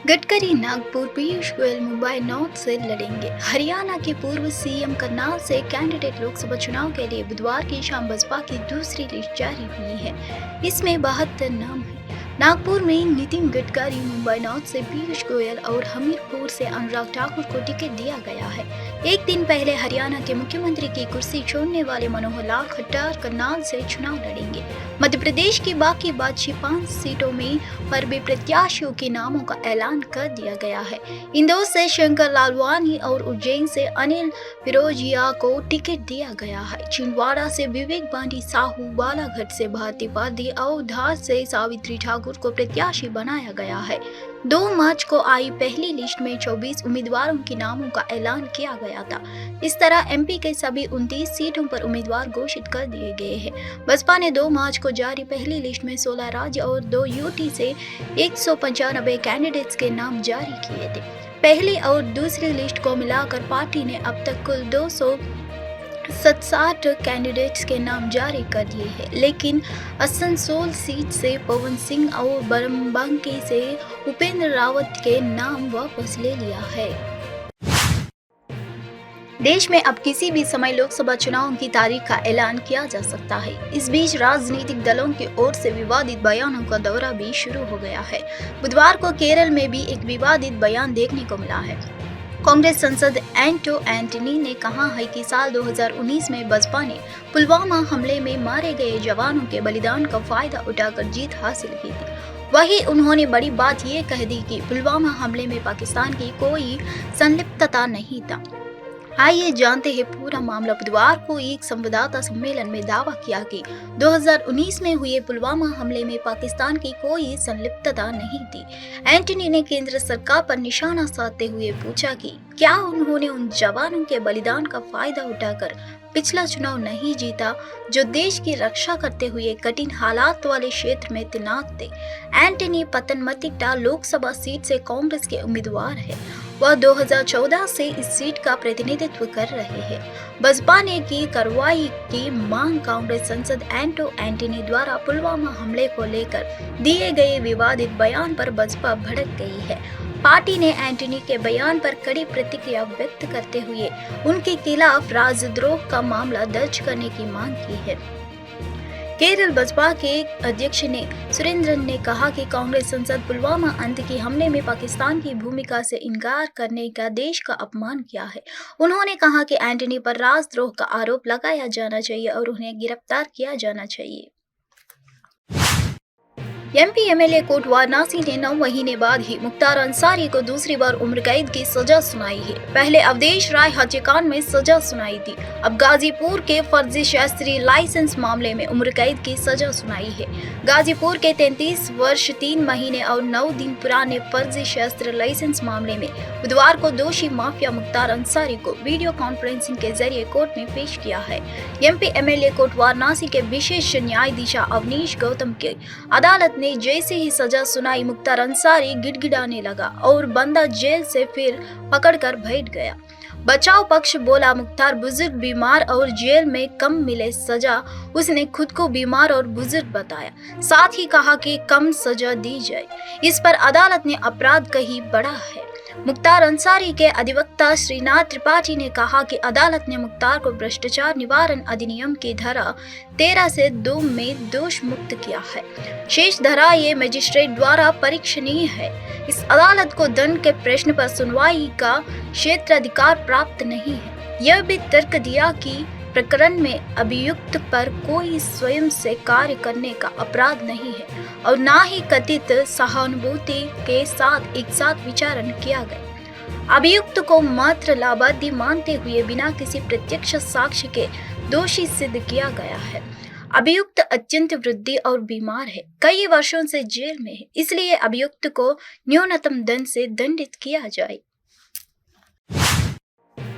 Gadkari Nagpur, Piyush Goyal Mumbai north से लड़ेंगे। हरियाणा के पूर्व सीएम करनाल से कैंडिडेट लोकसभा चुनाव के लिए बुधवार की शाम बसपा की दूसरी लिस्ट जारी हुई है। इसमें 72 नाम हैं। नागपुर में नितिन गडकरी, मुंबई नॉर्थ से पीयूष गोयल और हमीरपुर से अनुराग ठाकुर को टिकट दिया गया है। एक दिन पहले हरियाणा के मुख्यमंत्री की कुर्सी छोड़ने वाले मनोहर लाल खट्टर करनाल से चुनाव लड़ेंगे। मध्य प्रदेश की बाकी बाकी 5 सीटों में पर भी प्रत्याशियों के नामों का ऐलान कर दिया गया है। इंदौर से शंकर लालवानी और उज्जैन से अनिल फिरोजिया को टिकट दिया गया है। छिंदवाड़ा से विवेक बांडी साहू, बालाघाट से भारती पारधी और धार से सावित्री ठाकुर को प्रत्याशी बनाया गया है। 2 मार्च को आई पहली लिस्ट में 24 उम्मीदवारों के नामों का ऐलान किया गया था। इस तरह एमपी के सभी 29 सीटों पर उम्मीदवार घोषित कर दिए गए हैं। बसपा ने 2 मार्च को जारी पहली लिस्ट में 16 राज्य और 2 यूटी से 195 कैंडिडेट्स के नाम जारी किए थे। पहली और दूसरी लिस्ट को मिलाकर पार्टी ने अब तक कुल 267 कैंडिडेट्स के नाम जारी कर दिए हैं, लेकिन आसनसोल सीट से पवन सिंह और बाराबंकी से उपेंद्र रावत के नाम वापस ले लिया है। देश में अब किसी भी समय लोकसभा चुनाव की तारीख का ऐलान किया जा सकता है। इस बीच राजनीतिक दलों की ओर से विवादित बयानों का दौरा भी शुरू हो गया है। बुधवार को केरल में भी एक विवादित बयान देखने को मिला है। कांग्रेस सांसद एंटो एंटनी ने कहा है कि साल 2019 में बसपा ने पुलवामा हमले में मारे गए जवानों के बलिदान का फायदा उठाकर जीत हासिल की थी। वहीं उन्होंने बड़ी बात ये कह दी कि पुलवामा हमले में पाकिस्तान की कोई संलिप्तता नहीं था। आइए जानते हैं पूरा मामला। बुधवार को एक संवाददाता सम्मेलन में दावा किया कि 2019 में हुए पुलवामा हमले में पाकिस्तान की कोई संलिप्तता नहीं थी। एंटनी ने केंद्र सरकार पर निशाना साधते हुए पूछा कि क्या उन्होंने उन जवानों के बलिदान का फायदा उठाकर पिछला चुनाव नहीं जीता जो देश की रक्षा करते हुए कठिन हालात वाले क्षेत्र में तैनात थे। एंटनी पतनमतिट्टा लोकसभा सीट से कांग्रेस के उम्मीदवार है। वह 2014 से इस सीट का प्रतिनिधित्व कर रहे हैं। बसपा ने की कार्रवाई की मांग। कांग्रेस सांसद एंटो एंटनी द्वारा पुलवामा हमले को लेकर दिए गए विवादित बयान पर बसपा भड़क गई है। पार्टी ने एंटनी के बयान पर कड़ी प्रतिक्रिया व्यक्त करते हुए उनके खिलाफ राजद्रोह का मामला दर्ज करने की मांग की है। केरल बसपा के अध्यक्ष ने सुरेंद्रन ने कहा कि कांग्रेस सांसद पुलवामा आतंकी हमले में पाकिस्तान की भूमिका से इनकार करने का देश का अपमान किया है। उन्होंने कहा कि एंटनी पर राजद्रोह का आरोप लगाया जाना चाहिए और उन्हें गिरफ्तार किया जाना चाहिए। एमपी एमएलए कोर्ट वाराणसी ने 9 महीने बाद ही मुख्तार अंसारी को दूसरी बार उम्र कैद की सजा सुनाई है। पहले अवधेश राय हत्याकांड में सजा सुनाई थी, अब गाजीपुर के फर्जी शास्त्री लाइसेंस मामले में उम्र कैद की सजा सुनाई है। गाजीपुर के 33 वर्ष 3 महीने और 9 दिन पुराने फर्जी शस्त्र लाइसेंस मामले में बुधवार को दोषी माफिया मुख्तार अंसारी को वीडियो कॉन्फ्रेंसिंग के जरिए कोर्ट में पेश किया है। एमपी एमएलए कोर्ट वाराणसी के विशेष न्यायाधीश अवनीश गौतम की अदालत ने जैसे ही सजा सुनाई, मुख्तार अंसारी गिड़गिड़ाने लगा और बंदा जेल से फिर पकड़कर बैठ गया। बचाव पक्ष बोला, मुख्तार बुजुर्ग, बीमार और जेल में कम मिले सजा। उसने खुद को बीमार और बुजुर्ग बताया, साथ ही कहा कि कम सजा दी जाए। इस पर अदालत ने अपराध कहीं बड़ा है। मुख्तार अंसारी के अधिवक्ता श्रीनाथ त्रिपाठी ने कहा कि अदालत ने मुख्तार को भ्रष्टाचार निवारण अधिनियम की धारा 13 से 2 में दोष मुक्त किया है। शेष धारा ये मजिस्ट्रेट द्वारा परीक्षणीय है। इस अदालत को दंड के प्रश्न पर सुनवाई का क्षेत्राधिकार प्राप्त नहीं है। यह भी तर्क दिया कि प्रकरण में अभियुक्त पर कोई स्वयं से कार्य करने का अपराध नहीं है और न ही कथित सहानुभूति के साथ एक साथ विचारण किया गया। अभियुक्त को मात्र लाभार्थी मानते हुए बिना किसी प्रत्यक्ष साक्ष्य के दोषी सिद्ध किया गया है। अभियुक्त अत्यंत वृद्धि और बीमार है, कई वर्षों से जेल में है, इसलिए अभियुक्त को न्यूनतम दंड से दंडित किया जाए।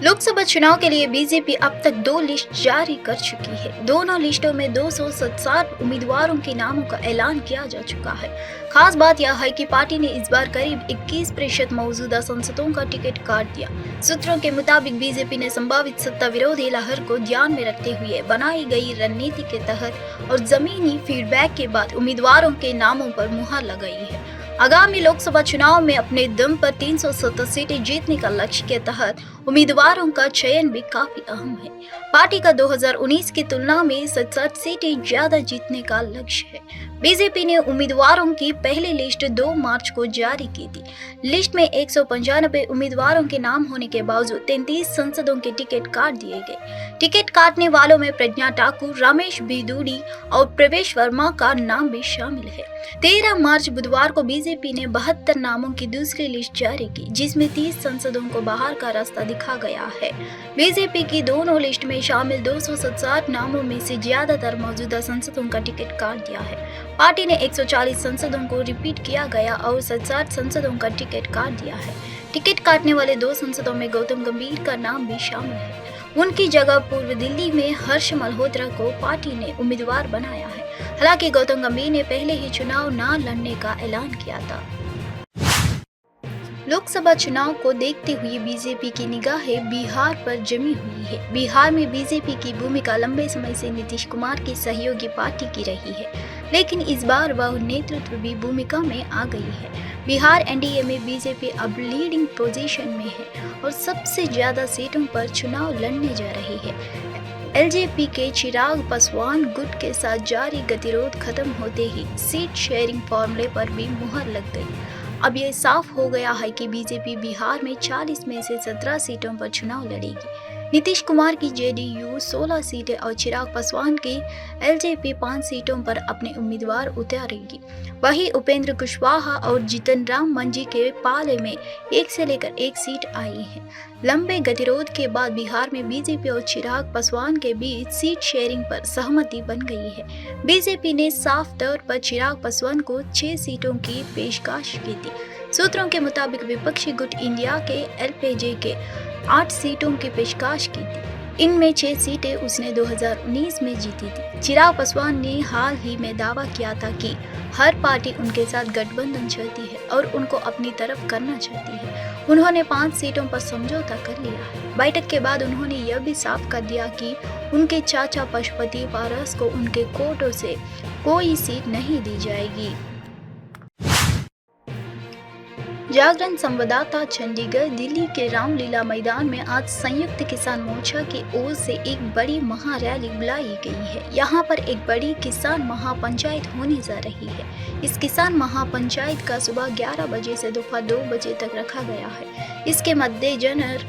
लोकसभा चुनाव के लिए बीजेपी अब तक 2 लिस्ट जारी कर चुकी है। दोनों लिस्टों में 267 उम्मीदवारों के नामों का ऐलान किया जा चुका है। खास बात यह है कि पार्टी ने इस बार करीब 21% मौजूदा सांसदों का टिकट काट दिया। सूत्रों के मुताबिक बीजेपी ने संभावित सत्ता विरोधी लहर को ध्यान में रखते हुए बनाई गई रणनीति के तहत और जमीनी फीडबैक के बाद उम्मीदवारों के नामों पर मुहर लगाई है। आगामी लोकसभा चुनाव में अपने दम पर 370 सीटें जीतने का लक्ष्य के तहत उम्मीदवारों का चयन भी काफी अहम है। पार्टी का 2019 की तुलना में 67 सीटें ज्यादा जीतने का लक्ष्य है। बीजेपी ने उम्मीदवारों की पहली लिस्ट 2 मार्च को जारी की थी। लिस्ट में 195 उम्मीदवारों के नाम होने के बावजूद 33 सांसदों के टिकट काट दिए गए। टिकट काटने वालों में प्रज्ञा ठाकुर, रमेश बिधूड़ी और प्रवेश वर्मा का नाम भी शामिल है। 13 मार्च बुधवार को बीजेपी ने 72 नामों की दूसरी लिस्ट जारी की, जिसमें 30 सांसदों को बाहर का रास्ता दिखा गया है। बीजेपी की दोनों लिस्ट में शामिल 267 नामों में से ज्यादातर मौजूदा सांसदों का टिकट काट दिया है। पार्टी ने 140 सांसदों को रिपीट किया गया और 67 सांसदों का टिकट काट दिया है। टिकट काटने वाले 2 सांसदों में गौतम गंभीर का नाम भी शामिल है। उनकी जगह पूर्व दिल्ली में हर्ष मल्होत्रा को पार्टी ने उम्मीदवार बनाया है। हालांकि गौतम गंभीर ने पहले ही चुनाव न लड़ने का ऐलान किया था। लोकसभा चुनाव को देखते हुए बीजेपी की निगाहें बिहार पर जमी हुई है। बिहार में बीजेपी की भूमिका लंबे समय से नीतीश कुमार की सहयोगी पार्टी की रही है, लेकिन इस बार वह नेतृत्व भी भूमिका में आ गई है। बिहार एनडीए में बीजेपी अब लीडिंग पोजीशन में है और सबसे ज्यादा सीटों पर चुनाव लड़ने जा रही है। एलजेपी के चिराग पासवान गुट के साथ जारी गतिरोध खत्म होते ही सीट शेयरिंग फॉर्मूले पर भी मुहर लग गई। अब यह साफ हो गया है कि बीजेपी बिहार में 40 में से 17 सीटों पर चुनाव लड़ेगी। नीतीश कुमार की जेडीयू 16 सीटें और चिराग पासवान की एलजेपी 5 सीटों पर अपने उम्मीदवार उतारेगी। वहीं उपेंद्र कुशवाहा और जीतन राम मांझी के पाले में 1 से लेकर 1 सीट आई है। लंबे गतिरोध के बाद बिहार में बीजेपी और चिराग पासवान के बीच सीट शेयरिंग पर सहमति बन गई है। बीजेपी ने साफ तौर पर चिराग पासवान को 6 सीटों की पेशकश की थी। सूत्रों के मुताबिक विपक्षी गुट इंडिया के एलपीजे के 8 सीटों की पेशकश की थी। इनमें 6 सीटें उसने 2019 में जीती थी। चिराग पासवान ने हाल ही में दावा किया था कि हर पार्टी उनके साथ गठबंधन चाहती है और उनको अपनी तरफ करना चाहती है। उन्होंने 5 सीटों पर समझौता कर लिया है। बैठक के बाद उन्होंने यह भी साफ कर दिया कि उनके चाचा पशुपति पारस को उनके कोटों से कोई सीट नहीं दी जाएगी। जागरण संवाददाता चंडीगढ़ दिल्ली के रामलीला मैदान में आज संयुक्त किसान मोर्चा की ओर से एक बड़ी महारैली बुलाई गई है। यहाँ पर एक बड़ी किसान महापंचायत होने जा रही है। इस किसान महापंचायत का सुबह 11 बजे से दोपहर 2 बजे तक रखा गया है। इसके मद्देनजर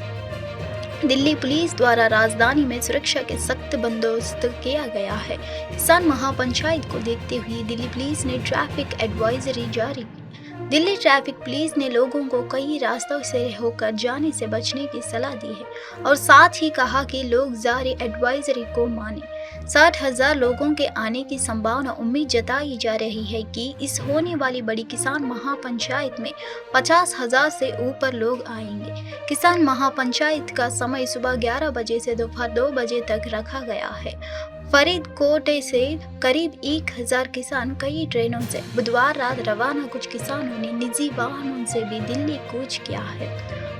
दिल्ली पुलिस द्वारा राजधानी में सुरक्षा के सख्त बंदोबस्त किया गया है। किसान महापंचायत को देखते हुए दिल्ली पुलिस ने ट्रैफिक एडवाइजरी जारी की। दिल्ली ट्रैफिक पुलिस ने लोगों को कई रास्तों से होकर जाने से बचने की सलाह दी है और साथ ही कहा कि लोग जारी एडवाइजरी को मानें। 60,000 लोगों के आने की संभावना उम्मीद जताई जा रही है कि इस होने वाली बड़ी किसान महापंचायत में 50,000 से ऊपर लोग आएंगे। किसान महापंचायत का समय सुबह 11 बजे से दोपहर 2 बजे तक रखा गया है। फरीदकोट से करीब 1,000 किसान कई ट्रेनों से बुधवार रात रवाना। कुछ किसानों ने निजी वाहनों से भी दिल्ली कूच किया है।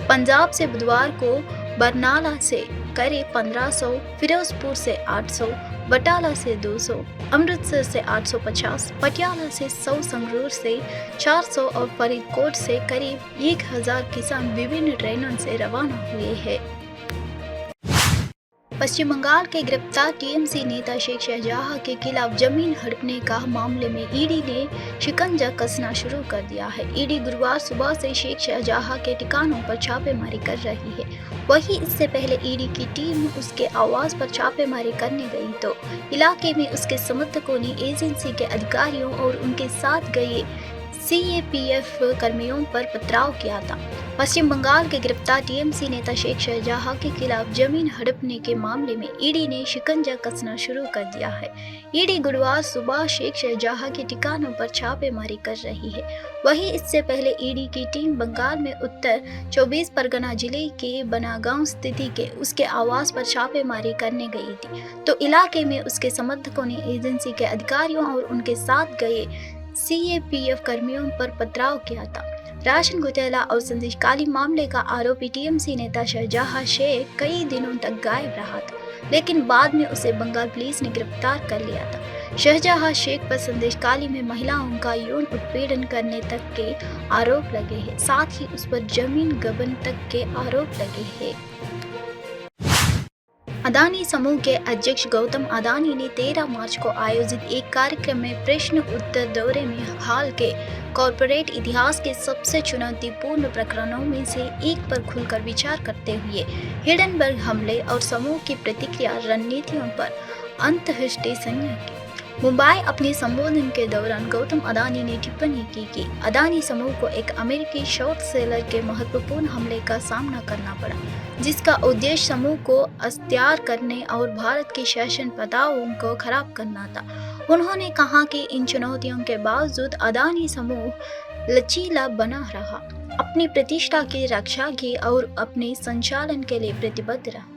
पंजाब से बुधवार को बरनाला से करीब 1500, फिरोजपुर से 800, बटाला से 200, अमृतसर से 850, पटियाला से 100, संगरूर से 400 और फरीदकोट से करीब 1,000 किसान विभिन्न ट्रेनों से रवाना हुए हैं। पश्चिम बंगाल के गिरफ्तार टीएमसी नेता शेख शाहजहां के खिलाफ जमीन हड़पने का मामले में ईडी ने शिकंजा कसना शुरू कर दिया है। ईडी गुरुवार सुबह से शेख शाहजहां के ठिकानों पर छापेमारी कर रही है। वहीं इससे पहले ईडी की टीम उसके आवास पर छापेमारी करने गई तो इलाके में उसके समर्थकों ने एजेंसी के अधिकारियों और उनके साथ गए सीएपीएफ कर्मियों पर पथराव किया था। पश्चिम बंगाल के गिरफ्तार टीएमसी नेता शेख शाहजहां के खिलाफ जमीन हड़पने के मामले में ईडी ने शिकंजा कसना शुरू कर दिया है। ईडी गुरुवार सुबह शेख शाहजहां के ठिकानों पर छापेमारी कर रही है। वहीं इससे पहले ईडी की टीम बंगाल में उत्तर 24 परगना जिले के बनागांव स्थिति के उसके आवास पर छापेमारी करने गई थी तो इलाके में उसके समर्थकों ने एजेंसी के अधिकारियों और उनके साथ गए सीएपीएफ कर्मियों पर पथराव किया था। राशन घोटाला और संदेशकाली मामले का आरोपी टीएमसी नेता शाहजहां शेख कई दिनों तक गायब रहा था, लेकिन बाद में उसे बंगाल पुलिस ने गिरफ्तार कर लिया था। शाहजहां शेख पर संदेशखाली में महिलाओं का यौन उत्पीड़न करने तक के आरोप लगे हैं, साथ ही उस पर जमीन गबन तक के आरोप लगे हैं। अदानी समूह के अध्यक्ष गौतम अदानी ने 13 मार्च को आयोजित एक कार्यक्रम में प्रश्न उत्तर दौरे में हाल के कॉरपोरेट इतिहास के सबसे चुनौतीपूर्ण प्रकरणों में से एक पर खुलकर विचार करते हुए हिंडनबर्ग हमले और समूह की प्रतिक्रिया रणनीतियों पर अंतर्दृष्टि संज्ञा की। मुंबई अपने संबोधन के दौरान गौतम अदानी ने टिप्पणी की कि अदानी समूह को एक अमेरिकी शॉर्ट सेलर के महत्वपूर्ण हमले का सामना करना पड़ा, जिसका उद्देश्य समूह को अस्थिर करने और भारत की शासन प्रथाओं को खराब करना था। उन्होंने कहा कि इन चुनौतियों के बावजूद अदानी समूह लचीला बना रहा, अपनी प्रतिष्ठा की रक्षा की और अपने संचालन के लिए प्रतिबद्ध रहा।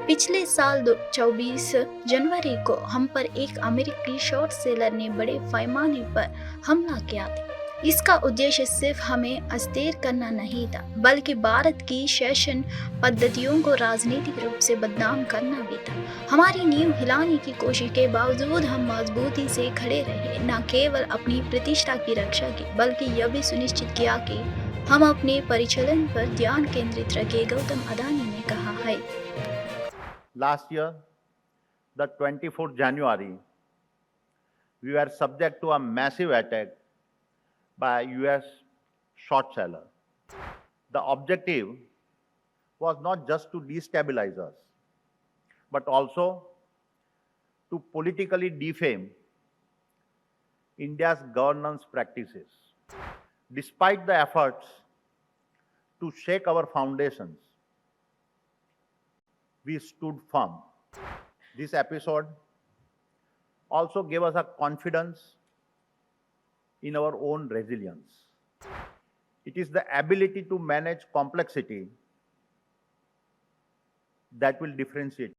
पिछले साल 24 जनवरी को हम पर एक अमेरिकी शॉर्ट सेलर ने बड़े पैमाने पर हमला किया था। इसका उद्देश्य सिर्फ हमें अस्थिर करना नहीं था, बल्कि भारत की शासन पद्धतियों को राजनीतिक रूप से बदनाम करना भी था। हमारी नींव हिलाने की कोशिश के बावजूद हम मजबूती से खड़े रहे, न केवल अपनी प्रतिष्ठा की रक्षा की, बल्कि यह भी सुनिश्चित किया कि हम अपने परिचालन पर ध्यान केंद्रित रखें, गौतम अदानी ने कहा है। Last year, the 24th January, we were subject to a massive attack by US short seller. The objective was not just to destabilize us, but also to politically defame India's governance practices. Despite the efforts to shake our foundations, we stood firm. This episode also gave us a confidence in our own resilience. It is the ability to manage complexity that will differentiate.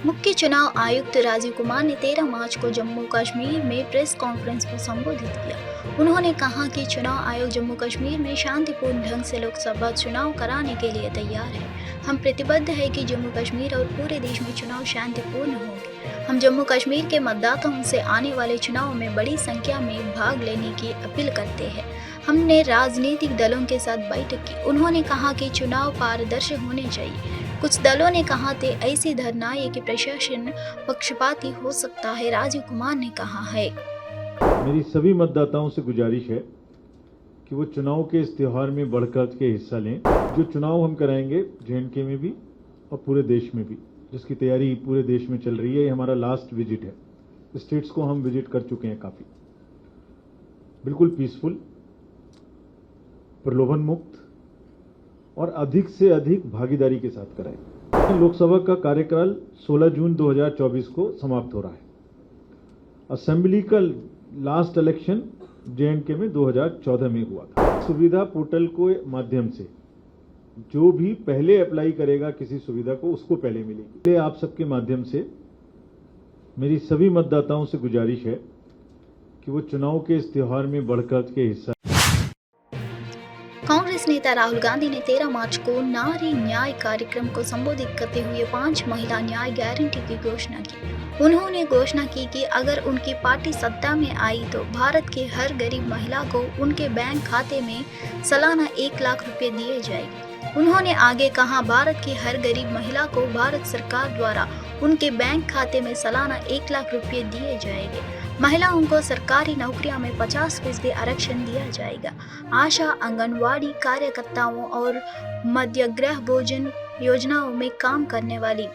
मुख्य चुनाव आयुक्त राजीव कुमार ने 13 मार्च को जम्मू कश्मीर में press conference को संबोधित किया। उन्होंने कहा कि चुनाव आयोग जम्मू कश्मीर में शांतिपूर्ण ढंग से लोकसभा चुनाव कराने के लिए तैयार है। हम प्रतिबद्ध है कि जम्मू कश्मीर और पूरे देश में चुनाव शांतिपूर्ण होंगे। हम जम्मू कश्मीर के मतदाताओं से आने वाले चुनाव में बड़ी संख्या में भाग लेने की अपील करते हैं। हमने राजनीतिक दलों के साथ बैठक की। उन्होंने कहा कि चुनाव पारदर्शी होने चाहिए। कुछ दलों ने कहा थे ऐसी धारणा है कि प्रशासन पक्षपाती हो सकता है, राजीव कुमार ने कहा है। मेरी सभी मतदाताओं से गुजारिश है कि वो चुनाव के इस त्योहार में बढ़कर के हिस्सा लें। जो चुनाव हम कराएंगे JNK में भी और पूरे देश में भी, जिसकी तैयारी पूरे देश में चल रही है। ये हमारा लास्ट विजिट है। स्टेट्स को हम विजिट कर चुके हैं काफी। बिल्कुल पीसफुल, प्रलोभन मुक्त और अधिक से अधिक भागीदारी के साथ कराएं। लोकसभा का कार्यकाल 16 जून 2024 को समाप्त हो रहा है। असेंबली का लास्ट इलेक्शन JNK में 2014 में हुआ था। सुविधा पोर्टल के माध्यम से जो भी पहले अप्लाई करेगा किसी सुविधा को, उसको पहले मिलेगी। आप सबके माध्यम से मेरी सभी मतदाताओं से गुजारिश है कि वो चुनाव के इस त्योहार में बढ़कर के हिस्सा। कांग्रेस नेता राहुल गांधी ने 13 मार्च को नारी न्याय कार्यक्रम को संबोधित करते हुए 5 महिला न्याय गारंटी की घोषणा की। उन्होंने घोषणा की कि अगर उनकी पार्टी सत्ता में आई तो भारत की हर गरीब महिला को उनके बैंक खाते में सालाना 1 लाख रुपए दिए जाएंगे। उन्होंने आगे कहा, भारत की हर गरीब महिला को भारत सरकार द्वारा उनके बैंक खाते में सालाना 1 लाख रुपए दिए जाएंगे। महिलाओं को सरकारी नौकरियों में 50% आरक्षण दिया जाएगा। आशा, आंगनवाड़ी कार्यकर्ताओं और मध्यगृह भोजन योजनाओं में काम करने वाली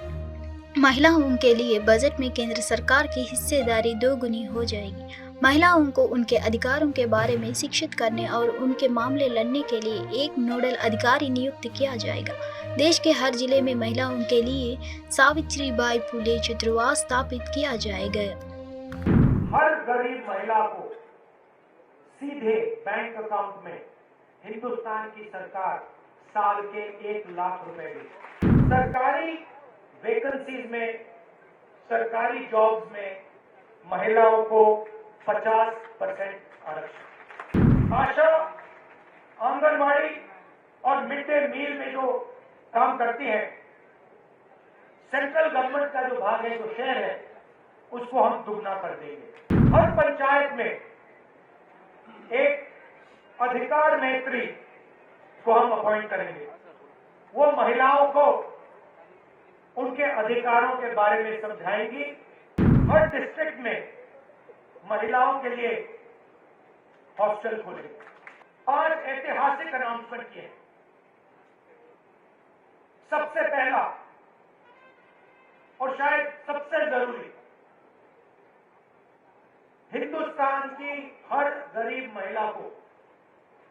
महिलाओं के लिए बजट में केंद्र सरकार की हिस्सेदारी 2 गुनी हो जाएगी। महिलाओं को उनके अधिकारों के बारे में शिक्षित करने और उनके मामले लड़ने के लिए एक नोडल अधिकारी नियुक्त किया जाएगा। देश के हर जिले में महिलाओं के लिए सावित्रीबाई फुले छात्रावास स्थापित किया जाएगा। हर गरीब महिला को सीधे बैंक अकाउंट में हिंदुस्तान की सरकार साल के 1 लाख रुपए देगी। सरकारी वैकेंसीज में, सरकारी जॉब्स में महिलाओं को 50% आरक्षण। आशा, आंगनवाड़ी और मिड डे मील में जो काम करती हैं, सेंट्रल गवर्नमेंट का जो भाग है, जो शेयर है, उसको हम दुगना कर देंगे। हर पंचायत में एक अधिकार मैत्री को हम अपॉइंट करेंगे। वो महिलाओं को उनके अधिकारों के बारे में समझाएंगी। हर डिस्ट्रिक्ट में महिलाओं के लिए हॉस्टल खोलेंगे। 5 ऐतिहासिक अनाउंसमेंट किए हैं। सबसे पहला और शायद सबसे जरूरी, हिंदुस्तान की हर गरीब महिला को